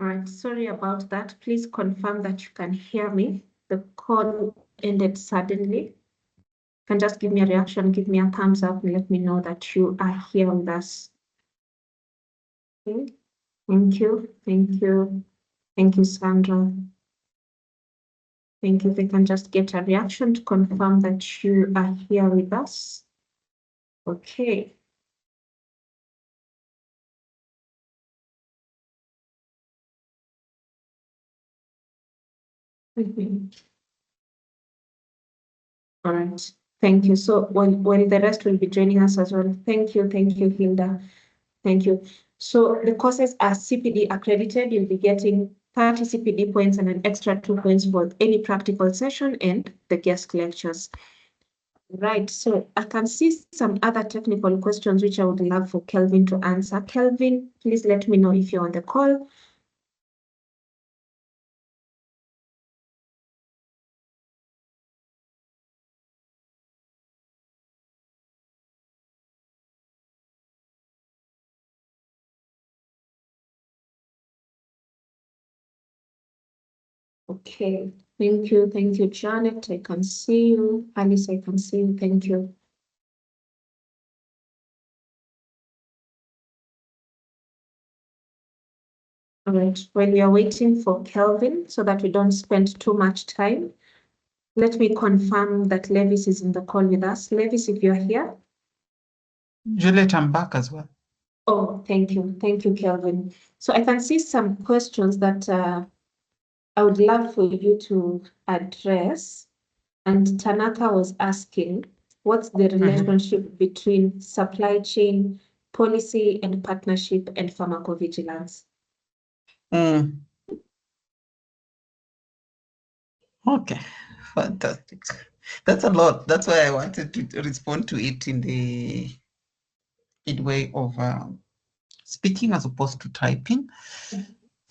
All right, sorry about that. Please confirm that you can hear me. The call ended suddenly. You can just give me a reaction, give me a thumbs up, and let me know that you are here with us. Okay. Thank you. Thank you. Thank you, Sandra. Thank you. If we can just get a reaction to confirm that you are here with us. Okay. All right. Thank you. So when the rest will be joining us as well. Thank you, Hilda. Thank you. So the courses are CPD accredited. You'll be getting 30 CPD points and an extra 2 points for any practical session and the guest lectures. Right. So I can see some other technical questions which I would love for Kelvin to answer. Kelvin, please let me know if you're on the call. Okay, thank you, Janet. I can see you. Alice, I can see you. Thank you. All right, when we are waiting for Kelvin, so that we don't spend too much time, let me confirm that Levis is in the call with us. Levis, if you're here. Juliet, I'm back as well. Oh, thank you, Kelvin. So I can see some questions that I would love for you to address. And Tanaka was asking, what's the relationship between supply chain policy and partnership and pharmacovigilance? Okay, fantastic. That's a lot. That's why I wanted to respond to it in the way of speaking as opposed to typing.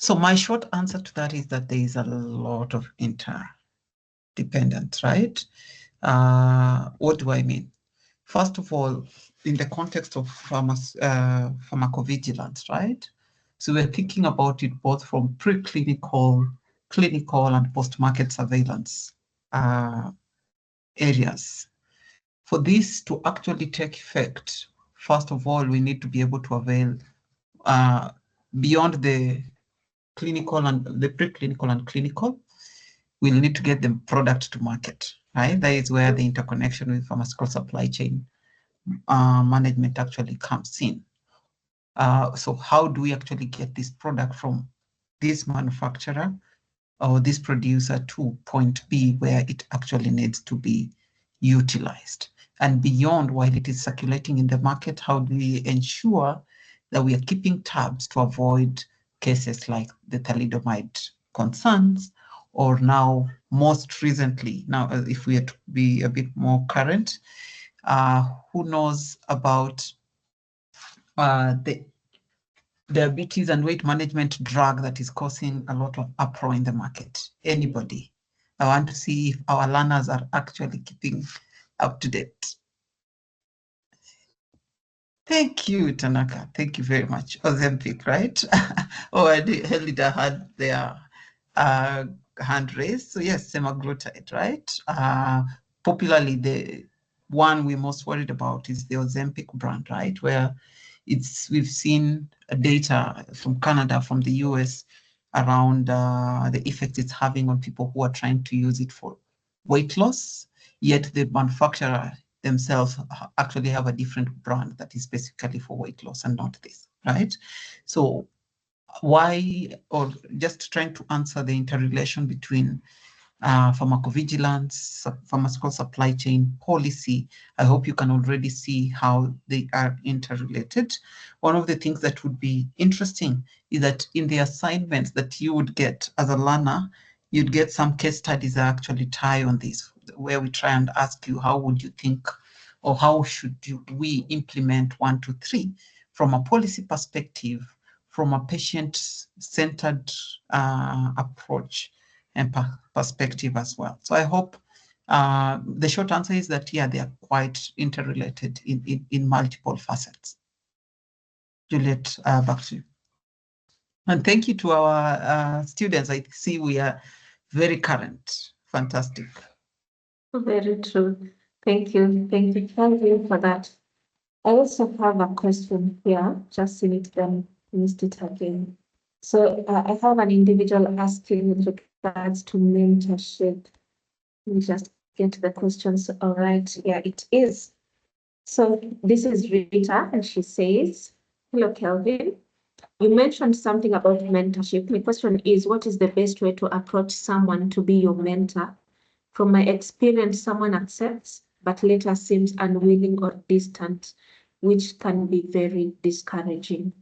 So my short answer to that is that there is a lot of interdependence, right? What do I mean? First of all, in the context of pharmacovigilance, right? So we're thinking about it both from preclinical, clinical, and post-market surveillance areas. For this to actually take effect, first of all, we need to be able to avail beyond the clinical and the preclinical and clinical, we'll need to get the product to market, right? That is where the interconnection with pharmaceutical supply chain management actually comes in. So how do we actually get this product from this manufacturer or this producer to point B where it actually needs to be utilized? And beyond, while it is circulating in the market, how do we ensure that we are keeping tabs to avoid cases like the thalidomide concerns, or now most recently, now if we are to be a bit more current, who knows about the diabetes and weight management drug that is causing a lot of uproar in the market? Anybody? I want to see if our learners are actually keeping up to date. Thank you, Tanaka. Thank you very much. Ozempic, right? Oh, Helida had their hand raised. So yes, semaglutide, right? Popularly, the one we're most worried about is the Ozempic brand, right? Where we've seen data from Canada, from the US, around the effect it's having on people who are trying to use it for weight loss, yet the manufacturer themselves actually have a different brand that is specifically for weight loss and not this, right? So why, or just trying to answer the interrelation between pharmacovigilance, pharmaceutical supply chain policy, I hope you can already see how they are interrelated. One of the things that would be interesting is that in the assignments that you would get as a learner, you'd get some case studies that actually tie on this, where we try and ask you, how would you think, or how should we implement 1, 2, 3 from a policy perspective, from a patient-centered approach and perspective as well. So I hope the short answer is that, yeah, they are quite interrelated in multiple facets. Juliet, back to you. And thank you to our students. I see we are very current. Fantastic. Very true. Thank you. Thank you, Kelvin, for that. I also have a question here. Just seen it then missed it again. So I have an individual asking with regards to mentorship. Let me just get to the questions. All right. Yeah, it is. So this is Rita, and she says, "Hello, Kelvin. You mentioned something about mentorship. My question is, what is the best way to approach someone to be your mentor? From my experience, someone accepts, but later seems unwilling or distant, which can be very discouraging."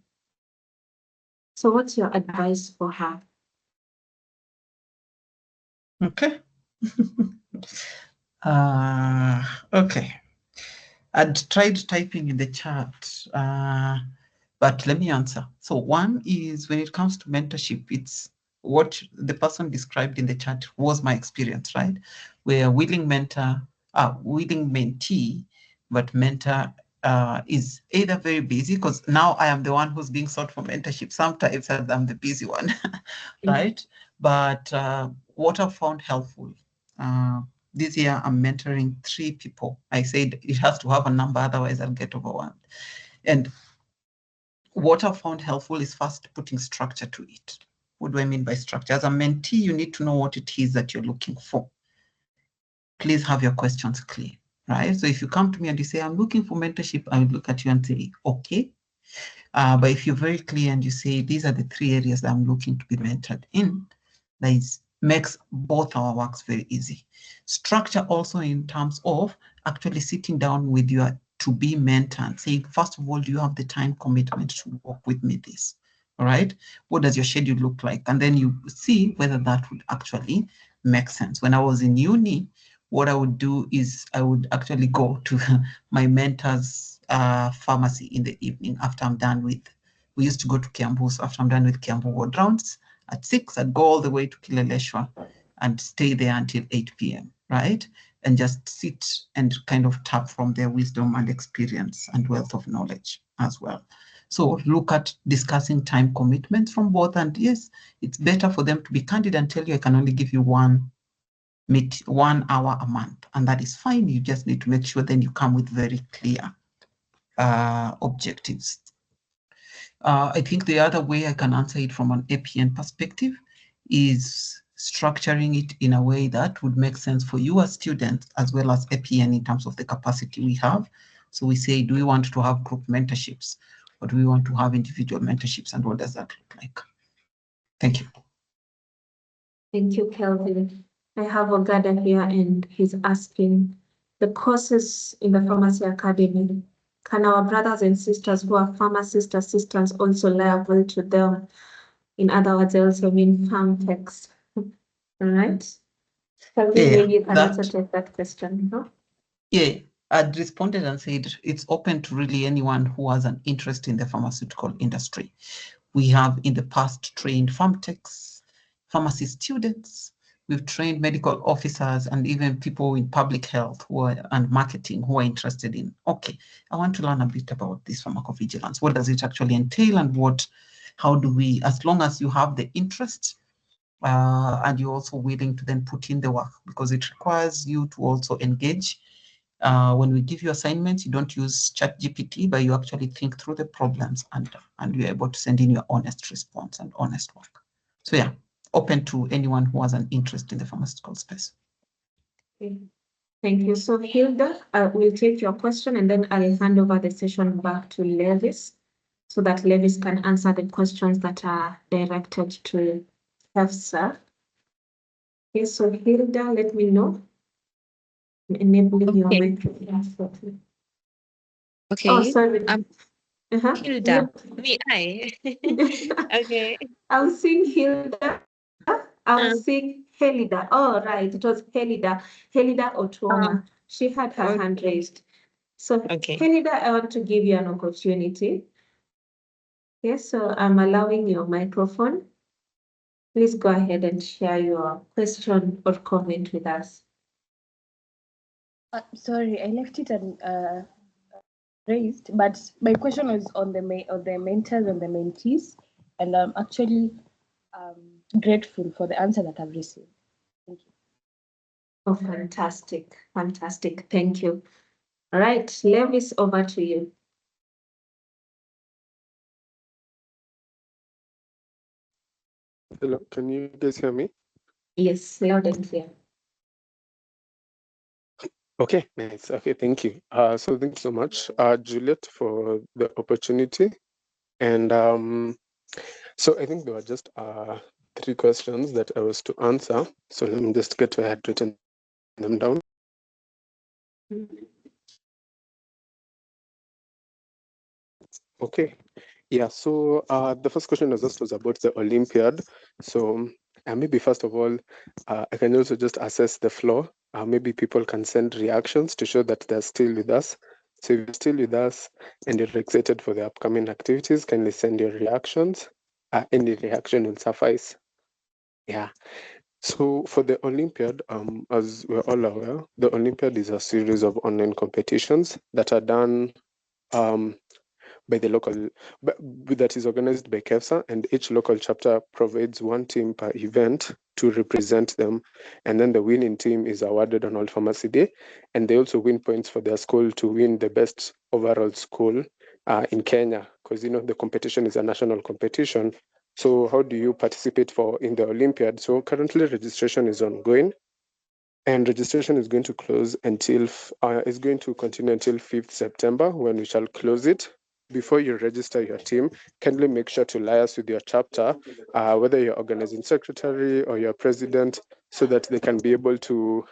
So what's your advice for her? Okay. Okay. I'd tried typing in the chat, but let me answer. So one is when it comes to mentorship, it's what the person described in the chat was my experience, right? Where willing mentor, willing mentee, but mentor is either very busy, because now I am the one who's being sought for mentorship. Sometimes I'm the busy one, right? But what I've found helpful, this year I'm mentoring 3 people. I said it has to have a number, otherwise I'll get overwhelmed. And what I found helpful is first putting structure to it. What do I mean by structure? As a mentee, you need to know what it is that you're looking for. Please have your questions clear, right? So if you come to me and you say, I'm looking for mentorship, I will look at you and say, okay. But if you're very clear and you say, these are the 3 areas that I'm looking to be mentored in, that makes both our works very easy. Structure also in terms of actually sitting down with your to-be mentor and saying, first of all, do you have the time commitment to work with me this? All right. What does your schedule look like? And then you see whether that would actually make sense. When I was in uni, what I would do is I would actually go to my mentor's pharmacy in the evening after I'm done with, we used to go to Kiambu, so after I'm done with Kiambu ward rounds, at 6, I'd go all the way to Kileleshwa and stay there until 8 p.m., right? And just sit and kind of tap from their wisdom and experience and wealth of knowledge as well. So look at discussing time commitments from both. And yes, it's better for them to be candid and tell you, I can only give you 1 hour a month. And that is fine. You just need to make sure then you come with very clear objectives. I think the other way I can answer it from an APN perspective is structuring it in a way that would make sense for you as students as well as APN in terms of the capacity we have. So we say, do we want to have group mentorships or do we want to have individual mentorships, and what does that look like? Thank you. Thank you, Kelvin. I have Ogada here, and he's asking, the courses in the Pharmacy Academy, can our brothers and sisters who are pharmacist assistants also liable to them? In other words, I also mean pharmtechs. All right. Kelvin, Yeah, maybe you can also take that question. No? Yeah, I'd responded and said it's open to really anyone who has an interest in the pharmaceutical industry. We have in the past trained pharmtechs, pharmacy students, we've trained medical officers and even people in public health and marketing who are interested in, okay, I want to learn a bit about this pharmacovigilance. What does it actually entail, and how do we, as long as you have the interest, and you're also willing to then put in the work, because it requires you to also engage. When we give you assignments, you don't use ChatGPT, but you actually think through the problems and you're able to send in your honest response and honest work. So yeah, open to anyone who has an interest in the pharmaceutical space. Okay. Thank you. So Hilda, we'll take your question and then I'll hand over the session back to Levis so that Levis can answer the questions that are directed to HEFSA. Okay, so Hilda, let me know. I'm enabling your Okay. microphone shortly. Okay. Oh, sorry. Hilda. Me, I. Okay. I was seeing Hilda. I was seeing Helida. Oh, right. It was Helida Otuoma. She had her hand raised. So, Okay. Helida, I want to give you an opportunity. Yes, so I'm allowing your microphone. Please go ahead and share your question or comment with us. Sorry, I left it raised, but my question was on the mentors and the mentees. And I'm actually grateful for the answer that I've received. Thank you. Oh, fantastic. Fantastic. Thank you. All right, Levis, over to you. Hello, can you guys hear me? Yes, loud and clear. Okay, nice. Okay, thank you. So thank you so much, Juliet, for the opportunity. And so I think there were just 3 questions that I was to answer. So let me just get where I had written them down. Okay. Yeah, so the first question was about the Olympiad. So maybe first of all, I can also just assess the flow. Maybe people can send reactions to show that they're still with us. So if you're still with us and you're excited for the upcoming activities, kindly send your reactions. Any reaction will suffice. Yeah. So for the Olympiad, as we're all aware, the Olympiad is a series of online competitions that are done by the local, but that is organized by KEFSA, and each local chapter provides one team per event to represent them. And then the winning team is awarded on World Pharmacy Day, and they also win points for their school to win the best overall school in Kenya, because the competition is a national competition. So how do you participate in the Olympiad? So currently registration is ongoing, and registration is going to close until is going to continue until 5th September, when we shall close it. Before you register your team, kindly make sure to liaise with your chapter, whether you're organizing secretary or your president, so that they can be able to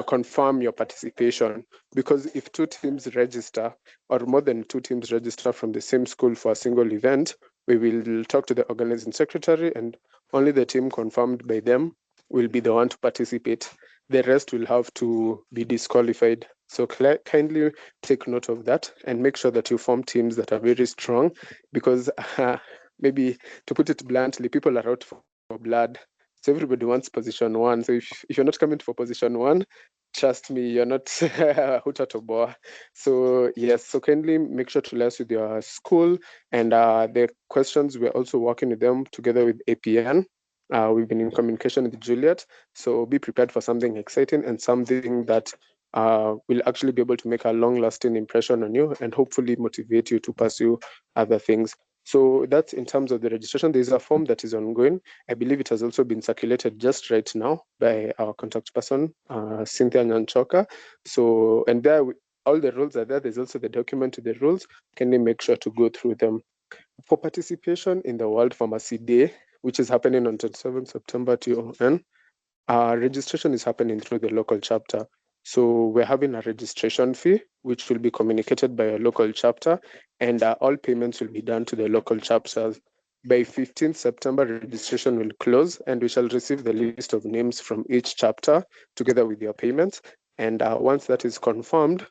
confirm your participation. Because if 2 teams register, or more than 2 teams register from the same school for a single event, we will talk to the organizing secretary, and only the team confirmed by them will be the one to participate. The rest will have to be disqualified. So kindly take note of that and make sure that you form teams that are very strong, because maybe, to put it bluntly, people are out for blood. So everybody wants position 1. So if you're not coming for position 1, trust me, you're not hutatoboa. So yes, so kindly make sure to liaise with your school, and the questions, we're also working with them together with APN. We've been in communication with Juliet, so be prepared for something exciting and something that will actually be able to make a long-lasting impression on you and hopefully motivate you to pursue other things. So that's in terms of the registration. There's a form that is ongoing. I believe it has also been circulated just right now by our contact person, Cynthia Nyanchoka. So, and there, all the rules are there. There's also the document to the rules. Can you make sure to go through them? For participation in the World Pharmacy Day, which is happening on 27 September 2021, registration is happening through the local chapter. So we're having a registration fee, which will be communicated by a local chapter, and all payments will be done to the local chapters. By 15th September, registration will close, and we shall receive the list of names from each chapter together with your payments. And once that is confirmed,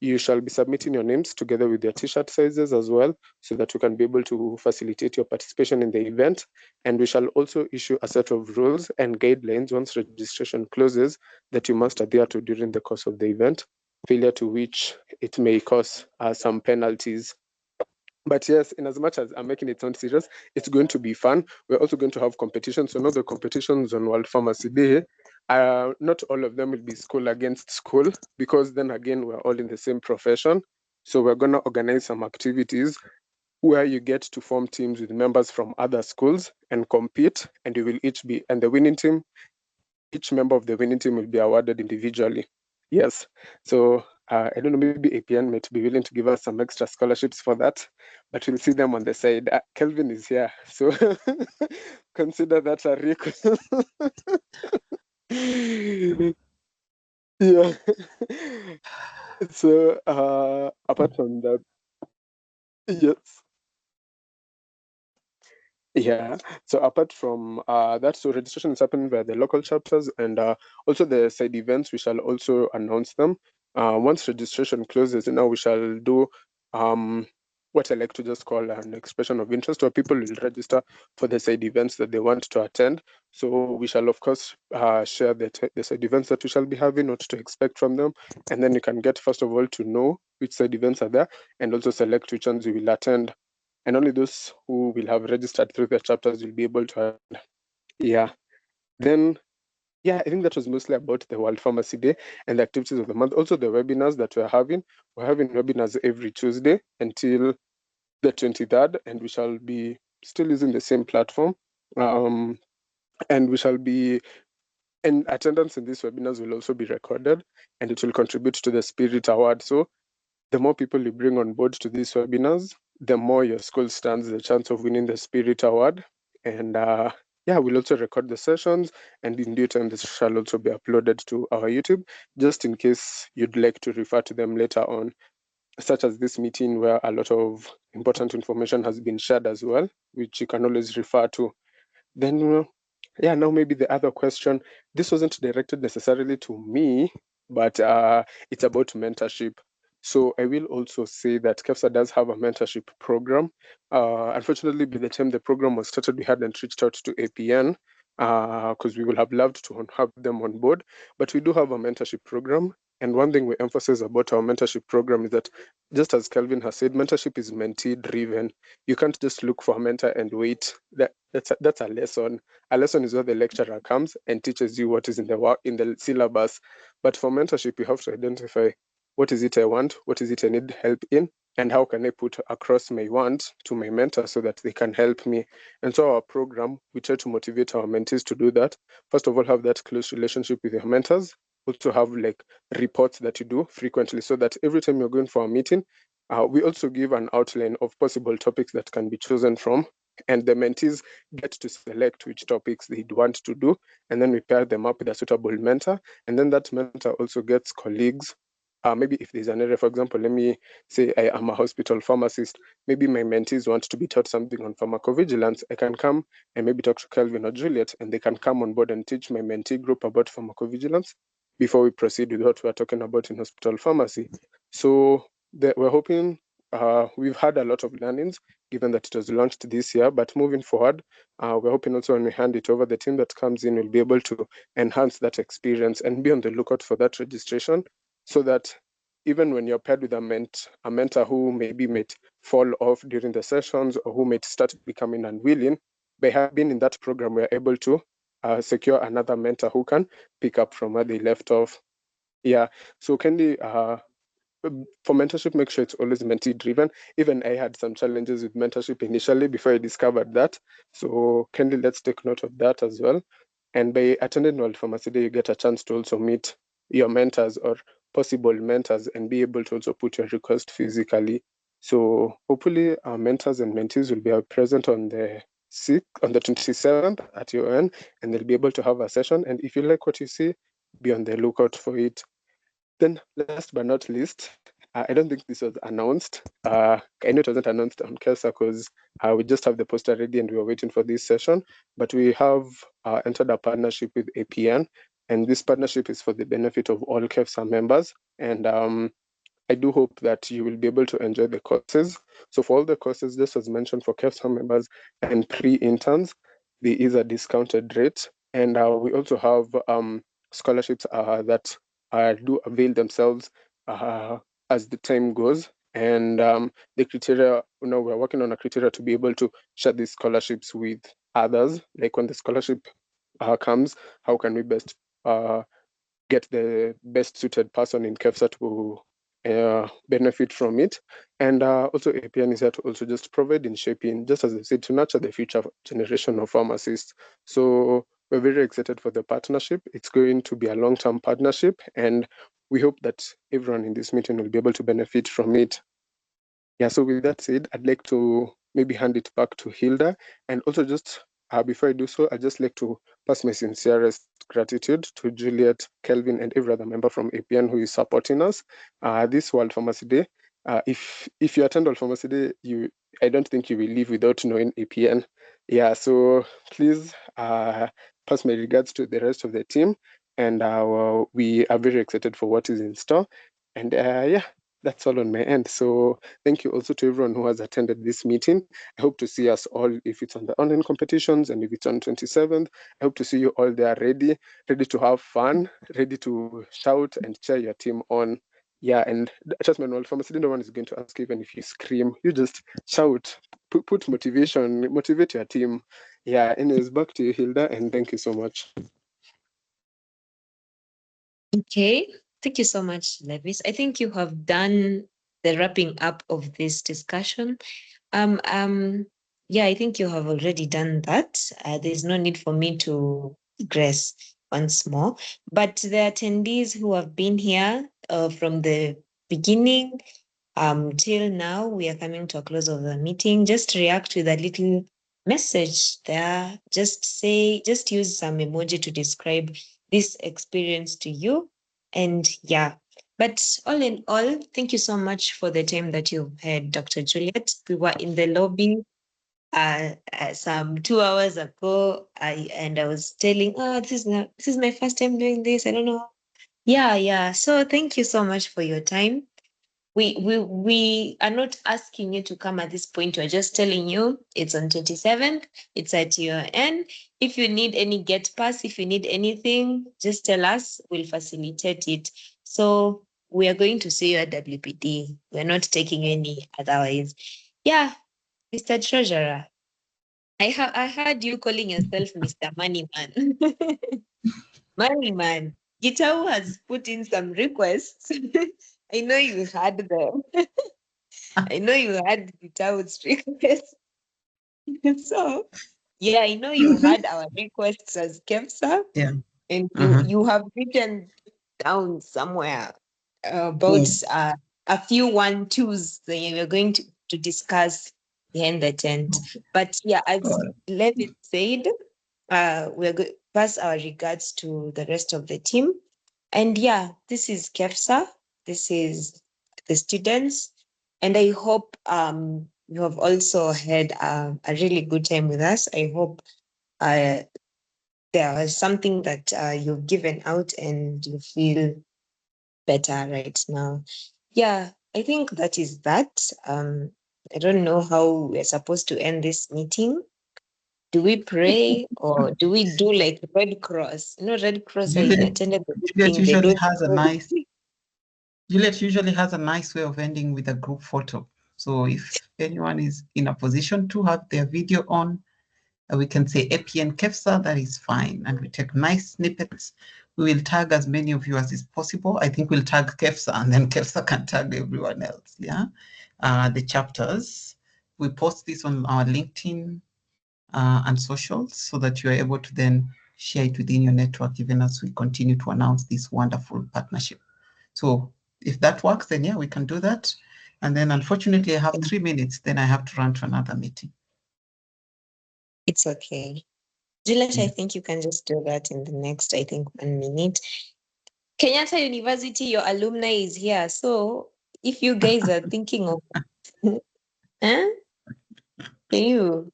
you shall be submitting your names together with your t-shirt sizes as well, so that we can be able to facilitate your participation in the event. And we shall also issue a set of rules and guidelines once registration closes that you must adhere to during the course of the event, failure to which it may cause some penalties. But yes, in as much as I'm making it sound serious, it's going to be fun. We're also going to have competitions. So now the competitions on World Pharmacy Day, not all of them will be school against school, because then again, we're all in the same profession. So we're going to organize some activities where you get to form teams with members from other schools and compete, and you will and the winning team, each member of the winning team will be awarded individually. Yes. So I don't know, maybe APN might be willing to give us some extra scholarships for that, but we'll see them on the side. Kelvin is here, so consider that a request. Yeah. So apart from that, yes. Yeah. So apart from that, so registration is happening by the local chapters, and also the side events, we shall also announce them. Once registration closes, now we shall do what I like to just call an expression of interest, where people will register for the side events that they want to attend. So we shall, of course, share the side events that we shall be having, what to expect from them. And then you can get, first of all, to know which side events are there, and also select which ones you will attend. and only those who will have registered through the chapters will be able to attend. Yeah. Then, yeah, I think that was mostly about the World Pharmacy Day and the activities of the month. Also, the webinars that we're having webinars every Tuesday until the 23rd, and we shall be still using the same platform. And we shall be, and attendance in these webinars will also be recorded, and it will contribute to the Spirit Award. So the more people you bring on board to these webinars, the more your school stands the chance of winning the Spirit Award. And yeah, we'll also record the sessions, and in due time, this shall also be uploaded to our YouTube, just in case you'd like to refer to them later on, such as this meeting where a lot of important information has been shared as well, which you can always refer to. Then, yeah, now maybe the other question, this wasn't directed necessarily to me, but it's about mentorship. So I will also say that KEFSA does have a mentorship program. Unfortunately, by the time the program was started, we hadn't reached out to APN because we would have loved to have them on board. But we do have a mentorship program. And one thing we emphasize about our mentorship program is that, just as Kelvin has said, mentorship is mentee driven. You can't just look for a mentor and wait. That's a lesson. A lesson is where the lecturer comes and teaches you what is in the syllabus. But for mentorship, you have to identify, what is it I want, what is it I need help in, and how can I put across my want to my mentor so that they can help me. And so our program, we try to motivate our mentees to do that. First of all, have that close relationship with your mentors. Also have like reports that you do frequently, so that every time you're going for a meeting, we also give an outline of possible topics that can be chosen from, and the mentees get to select which topics they'd want to do, and then we pair them up with a suitable mentor, and then that mentor also gets colleagues. Maybe if there's an area, for example, let me say I am a hospital pharmacist. Maybe my mentees want to be taught something on pharmacovigilance. I can come and maybe talk to Kelvin or Juliet, and they can come on board and teach my mentee group about pharmacovigilance before we proceed with what we're talking about in hospital pharmacy. So we're hoping, we've had a lot of learnings given that it was launched this year, but moving forward, we're hoping also when we hand it over, the team that comes in will be able to enhance that experience and be on the lookout for that registration, so that even when you're paired with a mentor who maybe might fall off during the sessions or who might start becoming unwilling, by having been in that program, we're able to secure another mentor who can pick up from where they left off. Yeah, so kindly, for mentorship, make sure it's always mentee driven. Even I had some challenges with mentorship initially before I discovered that. So kindly, let's take note of that as well. And by attending World Pharmacy Day, you get a chance to also meet your mentors or possible mentors and be able to also put your request physically. So hopefully our mentors and mentees will be present on the 27th at your end, and they'll be able to have a session. And if you like what you see, be on the lookout for it. Then last but not least, I don't think this was announced. I know it wasn't announced on KELSA because we just have the poster ready and we were waiting for this session, but we have entered a partnership with APN, and this partnership is for the benefit of all KEFSA members. And I do hope that you will be able to enjoy the courses. So for all the courses, this was mentioned for KEFSA members and pre-interns, there is a discounted rate. And we also have scholarships that do avail themselves as the time goes. And the criteria, we're working on a criteria to be able to share these scholarships with others. Like when the scholarship comes, how can we best get the best suited person in KEFSA to benefit from it. And also APN is here to also just provide in shaping, just as I said, to nurture the future generation of pharmacists. So we're very excited for the partnership. It's going to be a long-term partnership, and we hope that everyone in this meeting will be able to benefit from it. Yeah, so with that said, I'd like to maybe hand it back to Hilda. And also just before I do so, I'd just like to pass my sincerest gratitude to Juliet, Kelvin, and every other member from APN who is supporting us this World Pharmacy Day. If you attend World Pharmacy Day, I don't think you will leave without knowing APN. Yeah, so please pass my regards to the rest of the team. And we are very excited for what is in store. And yeah, that's all on my end. So thank you also to everyone who has attended this meeting. I hope to see us all, if it's on the online competitions and if it's on 27th. I hope to see you all there ready to have fun, ready to shout and cheer your team on. Yeah, and trust me, World Pharmacy, no one is going to ask even if you scream. You just shout, motivate your team. Yeah, anyways, back to you, Hilda, and thank you so much. Okay, thank you so much, Levis. I think you have done the wrapping up of this discussion. Um, um, yeah, I think you have already done that. There's no need for me to digress once more. But the attendees who have been here from the beginning till now, we are coming to a close of the meeting. Just react with a little message there. Just use some emoji to describe this experience to you. And yeah, but all in all, thank you so much for the time that you had, Dr. Juliet. We were in the lobby some 2 hours ago. I was telling, oh, this is my first time doing this. I don't know. Yeah. So thank you so much for your time. We are not asking you to come at this point. We're just telling you it's on 27th. It's at your end. If you need any get pass, if you need anything, just tell us. We'll facilitate it. So we are going to see you at WPD. We're not taking any otherwise. Yeah, Mr. Treasurer, I heard you calling yourself Mr. Moneyman. Moneyman, Gitau has put in some requests. I know you had them. I know you had Gitau's requests. So yeah, I know you had our requests as KEPSA, Yeah. and you have written down somewhere about a few 1-2s that you were going to discuss behind the tent. But yeah, as Levitt said, we're going to pass our regards to the rest of the team. And yeah, this is KEPSA. This is the students. And I hope you have also had a really good time with us. I hope there was something that you've given out and you feel better right now. Yeah, I think that is that. I don't know how we're supposed to end this meeting. Do we pray or do we do like Red Cross? You know, Red Cross, when you Juliet, attended the Juliet meeting, they usually don't. has a nice Juliet usually has a nice way of ending with a group photo. So if anyone is in a position to have their video on, we can say APN KEFSA, that is fine. And we take nice snippets. We will tag as many of you as is possible. I think we'll tag KEFSA and then KEFSA can tag everyone else. Yeah. The chapters. We post this on our LinkedIn and socials so that you are able to then share it within your network, even as we continue to announce this wonderful partnership. So if that works, then yeah, we can do that. And then unfortunately, I have 3 minutes, then I have to run to another meeting. It's okay. Juliet, I think you can just do that in the next, I think, 1 minute. Kenyatta University, your alumni is here. So if you guys are thinking of, huh? You,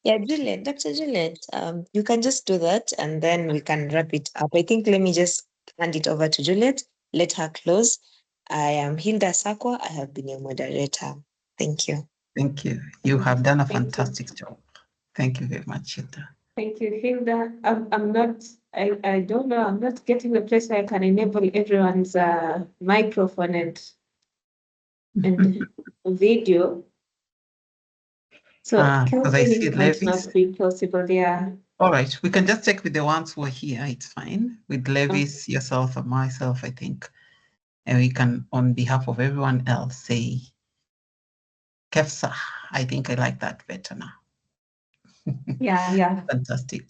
yeah, Juliet, Dr. Juliet, you can just do that and then we can wrap it up. I think let me just hand it over to Juliet, let her close. I am Hilda Sakwa. I have been your moderator. Thank you. Thank you. You have done a fantastic job. Thank you very much, Hilda. Thank you, Hilda. I don't know, I'm not getting the place where I can enable everyone's microphone and video. So because I see canceling might Levis. not be possible, yeah. All right, we can just check with the ones who are here. It's fine. With Levis, yourself, and myself, I think. And we can, on behalf of everyone else, say KEFSA. I think I like that better now. Yeah. Fantastic.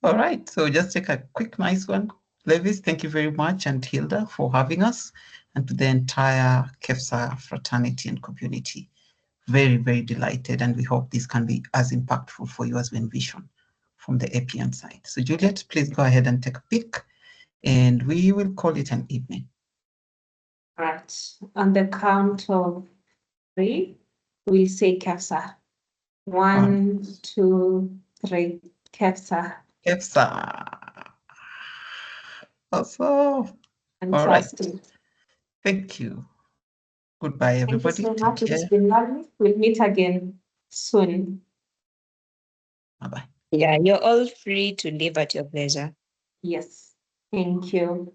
All right, so just take a quick, nice one. Levis, thank you very much, and Hilda for having us, and to the entire KEFSA fraternity and community. Very, very delighted, and we hope this can be as impactful for you as we envision from the APN side. So Juliet, please go ahead and take a pick, and we will call it an evening. Right. On the count of 3, we'll say KEPSA. 1, 2, 3. KEPSA. KEFSA. Awesome. Fantastic. All right. Thank you. Goodbye, everybody. Thank you so much. Take It's care. been lovely. We'll meet again soon. Bye-bye. Yeah, you're all free to leave at your pleasure. Yes. Thank you.